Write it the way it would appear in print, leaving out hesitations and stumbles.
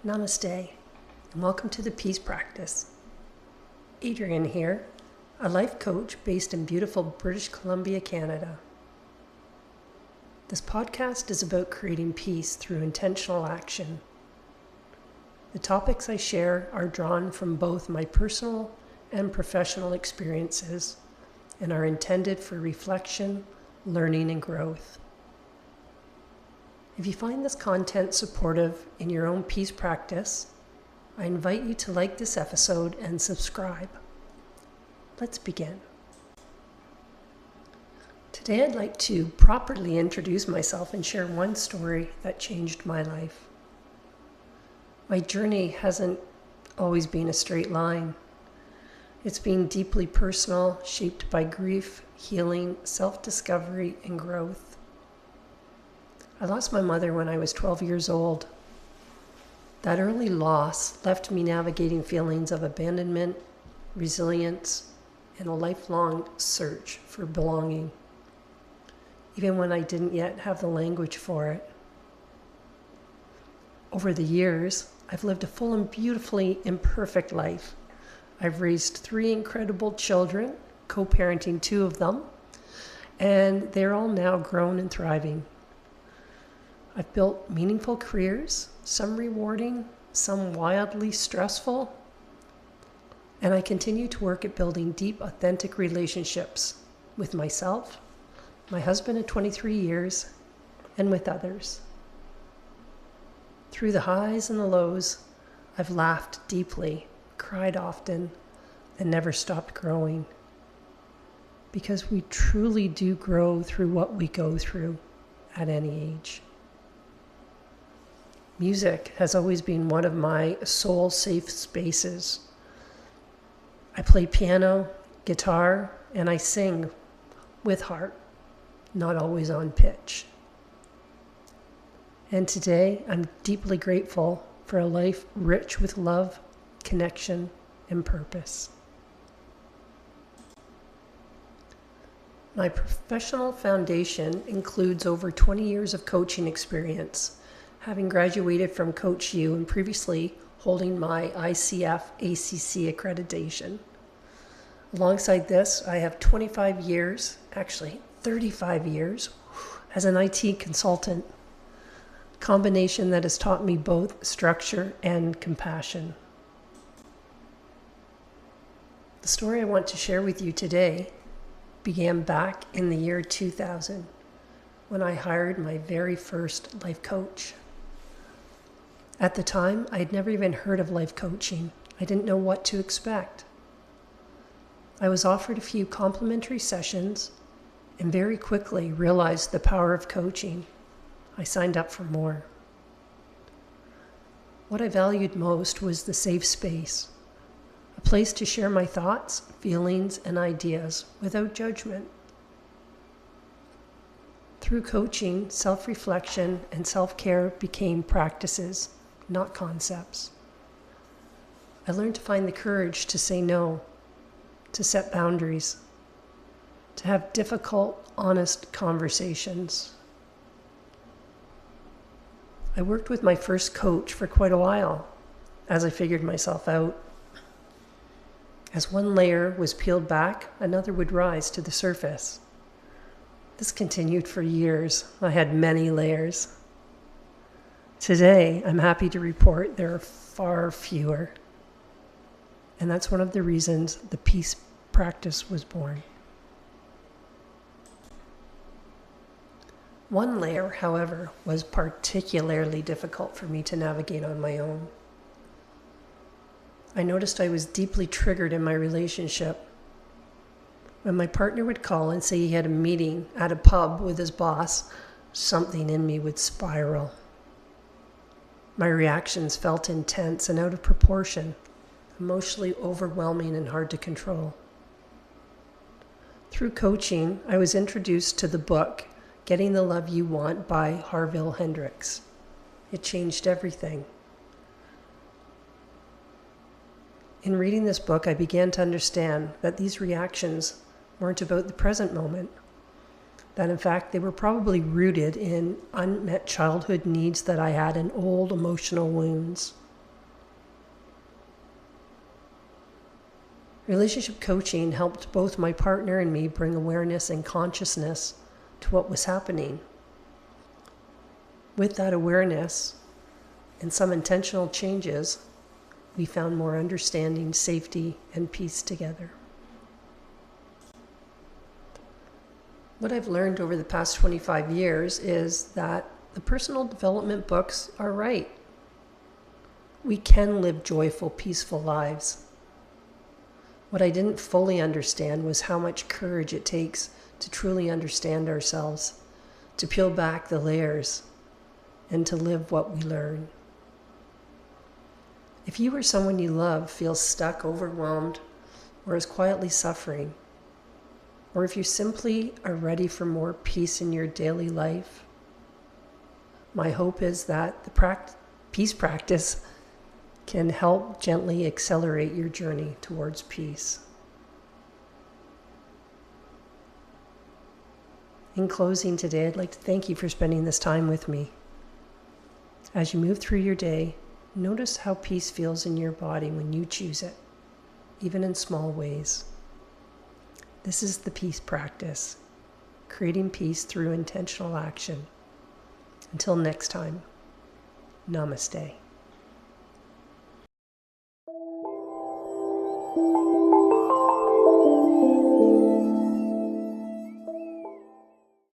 Namaste, and welcome to the Peace Practice. Adrienne here, a life coach based in beautiful British Columbia, Canada. This podcast is about creating peace through intentional action. The topics I share are drawn from both my personal and professional experiences and are intended for reflection, learning, and growth. If you find this content supportive in your own peace practice, I invite you to like this episode and subscribe. Let's begin. Today I'd like to properly introduce myself and share one story that changed my life. My journey hasn't always been a straight line. It's been deeply personal, shaped by grief, healing, self-discovery, and growth. I lost my mother when I was 12 years old. That early loss left me navigating feelings of abandonment, resilience, and a lifelong search for belonging, even when I didn't yet have the language for it. Over the years, I've lived a full and beautifully imperfect life. I've raised 3 incredible children, co-parenting 2 of them, and they're all now grown and thriving. I've built meaningful careers, some rewarding, some wildly stressful, and I continue to work at building deep, authentic relationships with myself, my husband of 23 years, and with others. Through the highs and the lows, I've laughed deeply, cried often, and never stopped growing. Because we truly do grow through what we go through at any age. Music has always been one of my soul-safe spaces. I play piano, guitar, and I sing with heart, not always on pitch. And today, I'm deeply grateful for a life rich with love, connection, and purpose. My professional foundation includes over 20 years of coaching experience, having graduated from Coach U and previously holding my ICF ACC accreditation. Alongside this, I have 35 years, actually 35 years, as an IT consultant, a combination that has taught me both structure and compassion. The story I want to share with you today began back in the year 2000, when I hired my very first life coach. At the time, I had never even heard of life coaching. I didn't know what to expect. I was offered a few complimentary sessions and very quickly realized the power of coaching. I signed up for more. What I valued most was the safe space, a place to share my thoughts, feelings, and ideas without judgment. Through coaching, self-reflection and self-care became practices, not concepts. I learned to find the courage to say no, to set boundaries, to have difficult, honest conversations. I worked with my first coach for quite a while as I figured myself out. As one layer was peeled back, another would rise to the surface. This continued for years. I had many layers. Today, I'm happy to report there are far fewer. And that's one of the reasons the peace practice was born. One layer, however, was particularly difficult for me to navigate on my own. I noticed I was deeply triggered in my relationship. When my partner would call and say he had a meeting at a pub with his boss, something in me would spiral. My reactions felt intense and out of proportion, emotionally overwhelming and hard to control. Through coaching, I was introduced to the book, Getting the Love You Want by Harville Hendrix. It changed everything. In reading this book, I began to understand that these reactions weren't about the present moment that in fact they were probably rooted in unmet childhood needs that I had and old emotional wounds. Relationship coaching helped both my partner and me bring awareness and consciousness to what was happening. With that awareness and some intentional changes, we found more understanding, safety, and peace together. What I've learned over the past 25 years is that the personal development books are right. We can live joyful, peaceful lives. What I didn't fully understand was how much courage it takes to truly understand ourselves, to peel back the layers, and to live what we learn. If you or someone you love feels stuck, overwhelmed, or is quietly suffering, or if you simply are ready for more peace in your daily life, my hope is that the peace practice can help gently accelerate your journey towards peace. In closing today, I'd like to thank you for spending this time with me. As you move through your day, notice how peace feels in your body when you choose it, even in small ways. This is the peace practice, creating peace through intentional action. Until next time, namaste.